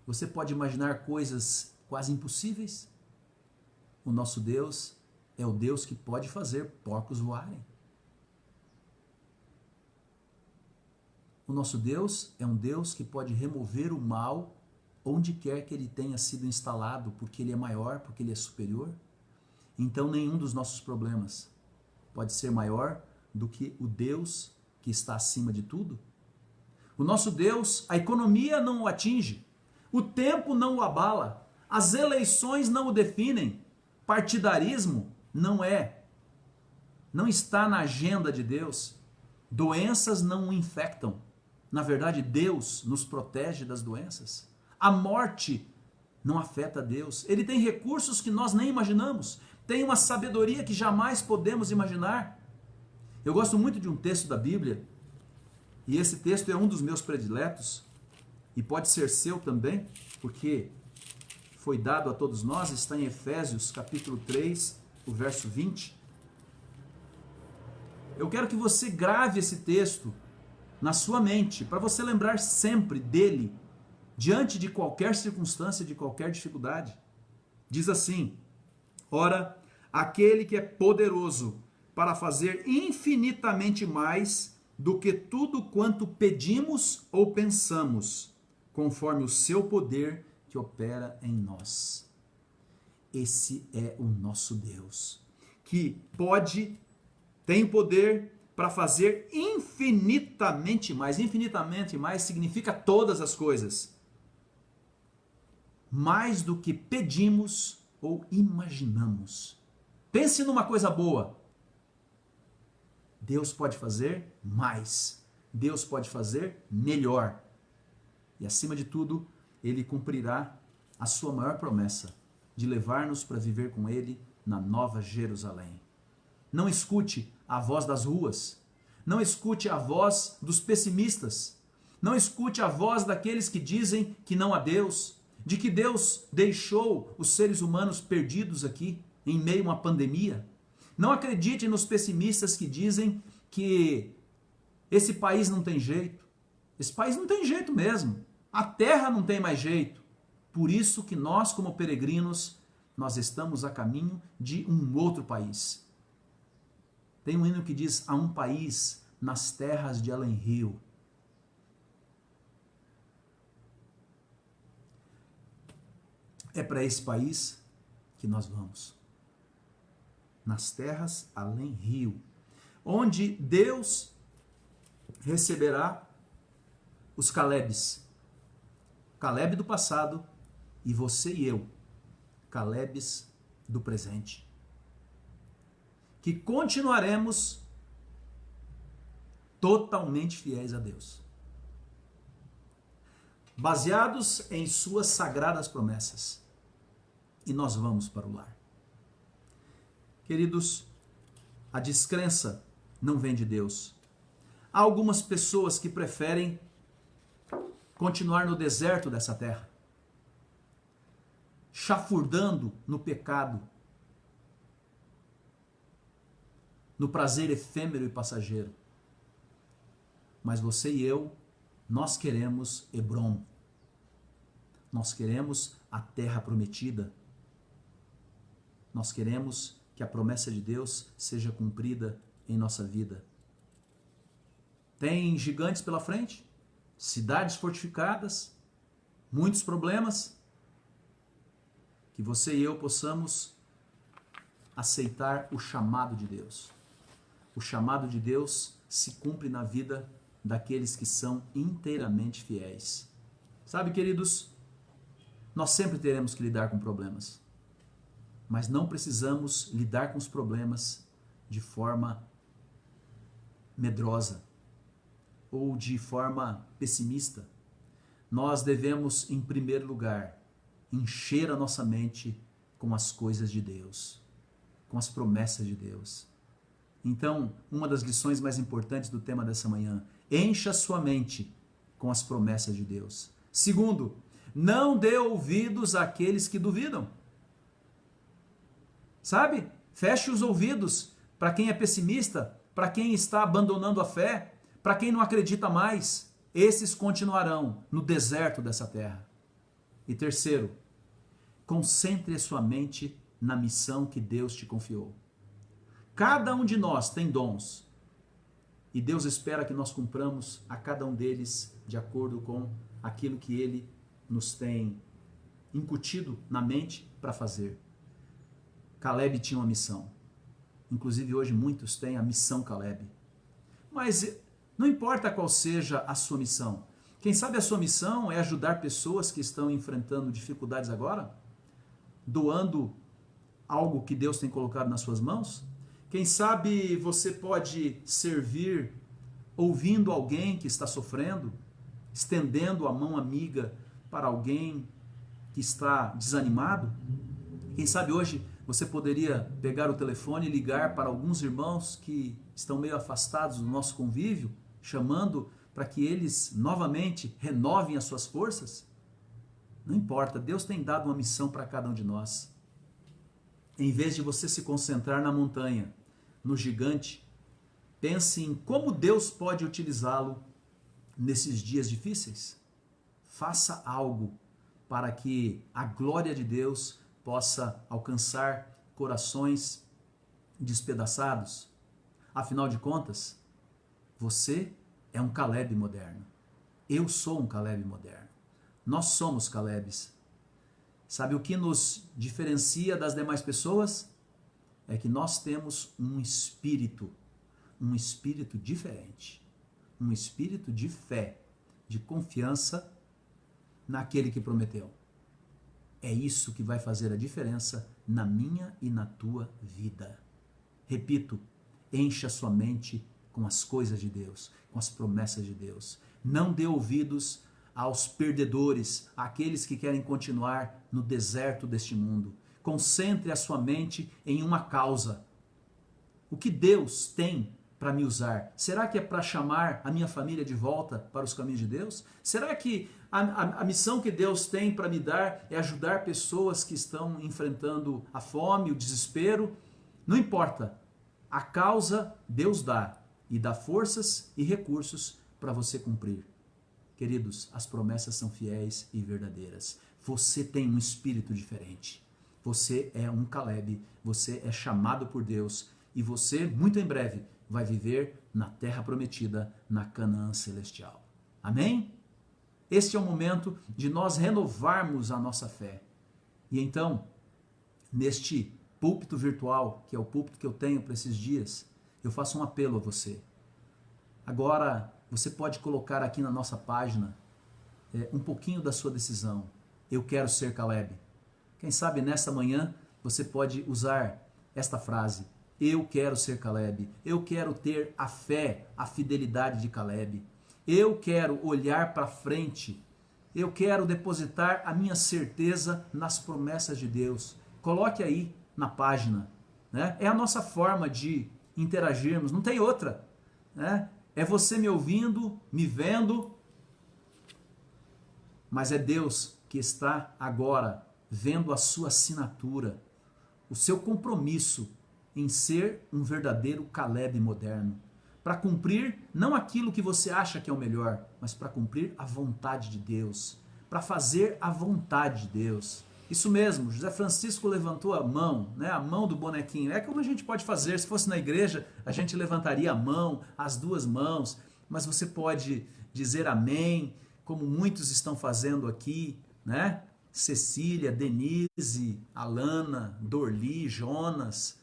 você pode imaginar coisas quase impossíveis? O nosso Deus é o Deus que pode fazer porcos voarem. O nosso Deus é um Deus que pode remover o mal onde quer que ele tenha sido instalado, porque ele é maior, porque ele é superior. Então nenhum dos nossos problemas pode ser maior do que o Deus que está acima de tudo. O nosso Deus, a economia não o atinge, o tempo não o abala, as eleições não o definem, partidarismo não é não está na agenda de Deus. Doenças não o infectam. Na verdade, Deus nos protege das doenças. A morte não afeta Deus. Ele tem recursos que nós nem imaginamos. Tem uma sabedoria que jamais podemos imaginar. Eu gosto muito de um texto da Bíblia, e esse texto é um dos meus prediletos, e pode ser seu também, porque foi dado a todos nós, está em Efésios capítulo 3, o verso 20. Eu quero que você grave esse texto na sua mente, para você lembrar sempre dele, diante de qualquer circunstância, de qualquer dificuldade. Diz assim: ora, aquele que é poderoso para fazer infinitamente mais do que tudo quanto pedimos ou pensamos, conforme o seu poder que opera em nós. Esse é o nosso Deus, que tem poder para fazer infinitamente mais. Infinitamente mais significa todas as coisas. Mais do que pedimos ou imaginamos. Pense numa coisa boa. Deus pode fazer mais. Deus pode fazer melhor. E acima de tudo, Ele cumprirá a sua maior promessa de levar-nos para viver com Ele na Nova Jerusalém. Não escute a voz das ruas. Não escute a voz dos pessimistas. Não escute a voz daqueles que dizem que não há Deus, de que Deus deixou os seres humanos perdidos aqui em meio a uma pandemia. Não acredite nos pessimistas que dizem que esse país não tem jeito. Esse país não tem jeito mesmo. A terra não tem mais jeito. Por isso que nós, como peregrinos, nós estamos a caminho de um outro país. Tem um hino que diz: há um país nas terras de além-rio. É para esse país que nós vamos. Nas terras além-rio. Onde Deus receberá os Calebes. Caleb do passado e você e eu, Calebes do presente. Que continuaremos totalmente fiéis a Deus. Baseados em suas sagradas promessas. E nós vamos para o lar. Queridos, a descrença não vem de Deus. Há algumas pessoas que preferem continuar no deserto dessa terra, chafurdando no pecado, no prazer efêmero e passageiro. Mas você e eu, nós queremos Hebrom. Nós queremos a terra prometida. Nós queremos que a promessa de Deus seja cumprida em nossa vida. Tem gigantes pela frente, cidades fortificadas, muitos problemas. Que você e eu possamos aceitar o chamado de Deus. O chamado de Deus se cumpre na vida daqueles que são inteiramente fiéis. Sabe, queridos, nós sempre teremos que lidar com problemas. Mas não precisamos lidar com os problemas de forma medrosa ou de forma pessimista. Nós devemos, em primeiro lugar, encher a nossa mente com as coisas de Deus, com as promessas de Deus. Então, uma das lições mais importantes do tema dessa manhã: encha sua mente com as promessas de Deus. Segundo, não dê ouvidos àqueles que duvidam. Sabe? Feche os ouvidos para quem é pessimista, para quem está abandonando a fé, para quem não acredita mais. Esses continuarão no deserto dessa terra. E terceiro, concentre a sua mente na missão que Deus te confiou. Cada um de nós tem dons. E Deus espera que nós cumpramos a cada um deles de acordo com aquilo que Ele nos tem incutido na mente para fazer. Caleb tinha uma missão. Inclusive hoje muitos têm a missão Caleb. Mas não importa qual seja a sua missão. Quem sabe a sua missão é ajudar pessoas que estão enfrentando dificuldades agora? Doando algo que Deus tem colocado nas suas mãos? Quem sabe você pode servir ouvindo alguém que está sofrendo, estendendo a mão amiga para alguém que está desanimado. Quem sabe hoje você poderia pegar o telefone e ligar para alguns irmãos que estão meio afastados do nosso convívio, chamando para que eles novamente renovem as suas forças? Não importa, Deus tem dado uma missão para cada um de nós. Em vez de você se concentrar na montanha, no gigante, pense em como Deus pode utilizá-lo nesses dias difíceis. Faça algo para que a glória de Deus possa alcançar corações despedaçados. Afinal de contas, você é um Caleb moderno. Eu sou um Caleb moderno. Nós somos Calebes. Sabe o que nos diferencia das demais pessoas? É que nós temos um espírito diferente. Um espírito de fé, de confiança naquele que prometeu. É isso que vai fazer a diferença na minha e na tua vida. Repito, encha sua mente com as coisas de Deus, com as promessas de Deus. Não dê ouvidos aos perdedores, àqueles que querem continuar no deserto deste mundo. Concentre a sua mente em uma causa. O que Deus tem para me usar? Será que é para chamar a minha família de volta para os caminhos de Deus? Será que a missão que Deus tem para me dar é ajudar pessoas que estão enfrentando a fome, o desespero? Não importa. A causa Deus dá e dá forças e recursos para você cumprir. Queridos, as promessas são fiéis e verdadeiras. Você tem um espírito diferente. Você é um Caleb, você é chamado por Deus e você, muito em breve, vai viver na terra prometida, na Canaã celestial. Amém? Este é o momento de nós renovarmos a nossa fé. E então, neste púlpito virtual, que é o púlpito que eu tenho para esses dias, eu faço um apelo a você. Agora, você pode colocar aqui na nossa página um pouquinho da sua decisão. Eu quero ser Caleb. Quem sabe nesta manhã você pode usar esta frase. Eu quero ser Caleb. Eu quero ter a fé, a fidelidade de Caleb. Eu quero olhar para frente. Eu quero depositar a minha certeza nas promessas de Deus. Coloque aí na página. Né? É a nossa forma de interagirmos. Não tem outra. Né? É você me ouvindo, me vendo, mas é Deus que está agora vendo a sua assinatura, o seu compromisso em ser um verdadeiro Caleb moderno, para cumprir não aquilo que você acha que é o melhor, mas para cumprir a vontade de Deus, para fazer a vontade de Deus. Isso mesmo, José Francisco levantou a mão, né, a mão do bonequinho. É como a gente pode fazer, se fosse na igreja, a gente levantaria a mão, as duas mãos, mas você pode dizer amém, como muitos estão fazendo aqui, né? Cecília, Denise, Alana, Dorli, Jonas,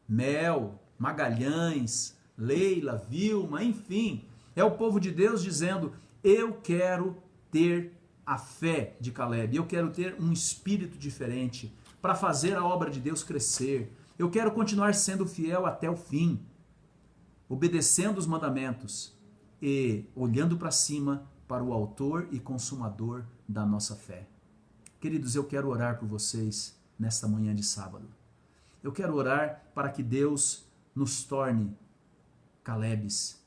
Mel, Magalhães, Leila, Vilma, enfim. É o povo de Deus dizendo, eu quero ter a fé de Caleb, eu quero ter um espírito diferente para fazer a obra de Deus crescer. Eu quero continuar sendo fiel até o fim, obedecendo os mandamentos e olhando para cima para o autor e consumador da nossa fé. Queridos, eu quero orar por vocês nesta manhã de sábado. Eu quero orar para que Deus nos torne Calebes.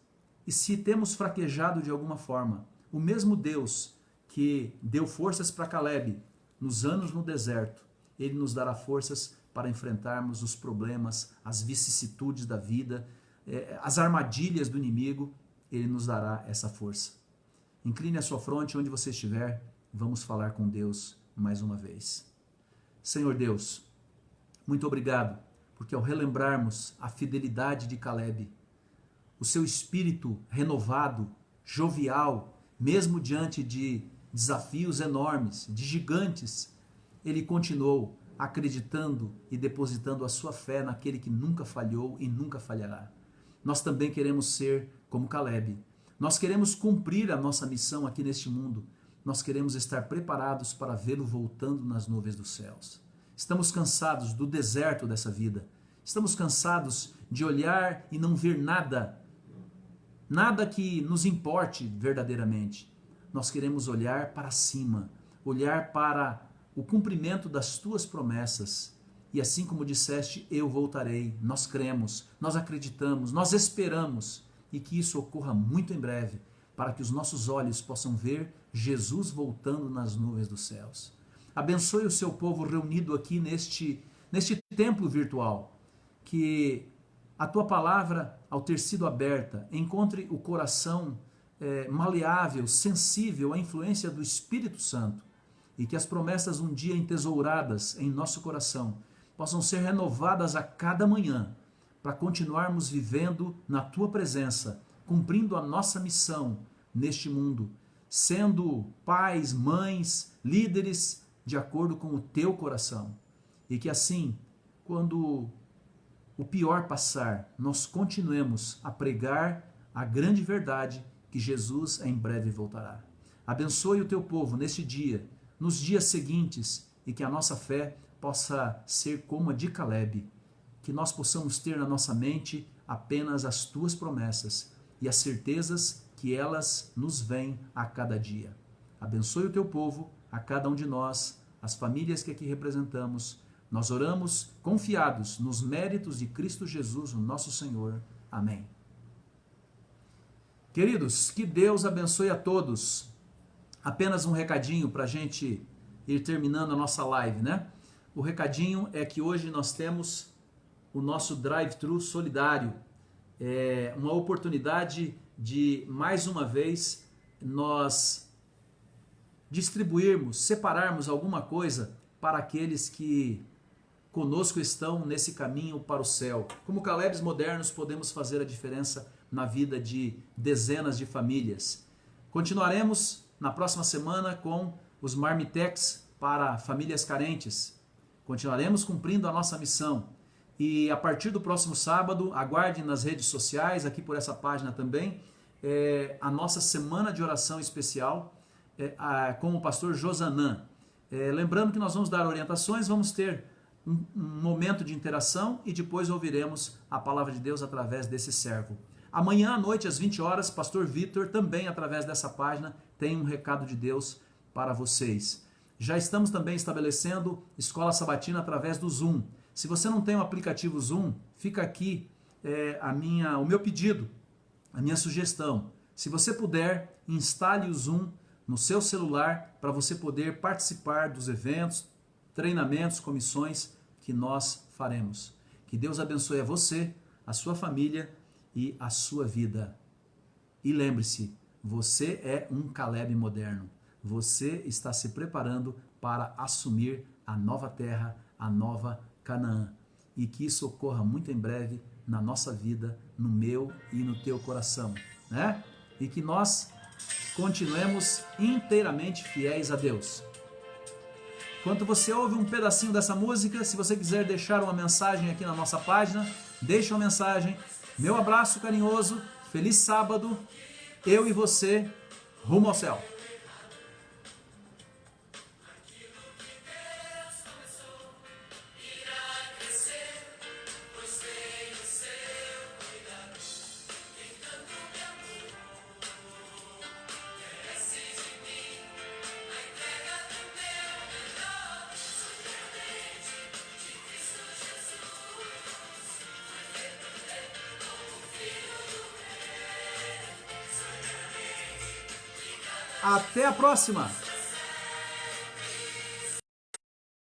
E se temos fraquejado de alguma forma, o mesmo Deus que deu forças para Caleb nos anos no deserto, ele nos dará forças para enfrentarmos os problemas, as vicissitudes da vida, as armadilhas do inimigo, ele nos dará essa força. Incline a sua fronte onde você estiver, vamos falar com Deus mais uma vez. Senhor Deus, muito obrigado, porque ao relembrarmos a fidelidade de Caleb, o seu espírito renovado, jovial, mesmo diante de desafios enormes, de gigantes, ele continuou acreditando e depositando a sua fé naquele que nunca falhou e nunca falhará. Nós também queremos ser como Caleb. Nós queremos cumprir a nossa missão aqui neste mundo. Nós queremos estar preparados para vê-lo voltando nas nuvens dos céus. Estamos cansados do deserto dessa vida. Estamos cansados de olhar e não ver nada, nada que nos importe verdadeiramente. Nós queremos olhar para cima, olhar para o cumprimento das tuas promessas. E assim como disseste, eu voltarei. Nós cremos, nós acreditamos, nós esperamos e que isso ocorra muito em breve, para que os nossos olhos possam ver Jesus voltando nas nuvens dos céus. Abençoe o seu povo reunido aqui neste templo virtual, que a tua palavra, ao ter sido aberta, encontre o coração maleável, sensível à influência do Espírito Santo, e que as promessas um dia entesouradas em nosso coração possam ser renovadas a cada manhã, para continuarmos vivendo na tua presença, cumprindo a nossa missão neste mundo, sendo pais, mães, líderes de acordo com o teu coração. E que assim, quando o pior passar, nós continuemos a pregar a grande verdade que Jesus em breve voltará. Abençoe o teu povo neste dia, nos dias seguintes, e que a nossa fé possa ser como a de Caleb, que nós possamos ter na nossa mente apenas as tuas promessas e as certezas que elas nos vêm a cada dia. Abençoe o teu povo, a cada um de nós, as famílias que aqui representamos. Nós oramos confiados nos méritos de Cristo Jesus, o nosso Senhor. Amém. Queridos, que Deus abençoe a todos. Apenas um recadinho para a gente ir terminando a nossa live, né? O recadinho é que hoje nós temos o nosso drive-thru solidário. É uma oportunidade de, mais uma vez, nós distribuirmos, separarmos alguma coisa para aqueles que conosco estão nesse caminho para o céu. Como Calebs modernos, podemos fazer a diferença na vida de dezenas de famílias. Continuaremos na próxima semana com os Marmitex para famílias carentes. Continuaremos cumprindo a nossa missão. E a partir do próximo sábado, aguarde nas redes sociais, aqui por essa página também, a nossa semana de oração especial com o pastor Josanã. Lembrando que nós vamos dar orientações, vamos ter um momento de interação e depois ouviremos a palavra de Deus através desse servo. Amanhã à noite, às 20 horas, pastor Vitor, também através dessa página, tem um recado de Deus para vocês. Já estamos também estabelecendo escola sabatina através do Zoom. Se você não tem o aplicativo Zoom, fica aqui o meu pedido, a minha sugestão. Se você puder, instale o Zoom no seu celular para você poder participar dos eventos, treinamentos, comissões que nós faremos. Que Deus abençoe a você, a sua família e a sua vida. E lembre-se, você é um Caleb moderno. Você está se preparando para assumir a nova terra, a nova Canaã. E que isso ocorra muito em breve na nossa vida, no meu e no teu coração, né? E que nós continuemos inteiramente fiéis a Deus. Enquanto você ouve um pedacinho dessa música, se você quiser deixar uma mensagem aqui na nossa página, deixe uma mensagem. Meu abraço carinhoso, feliz sábado, eu e você, rumo ao céu. Até a próxima!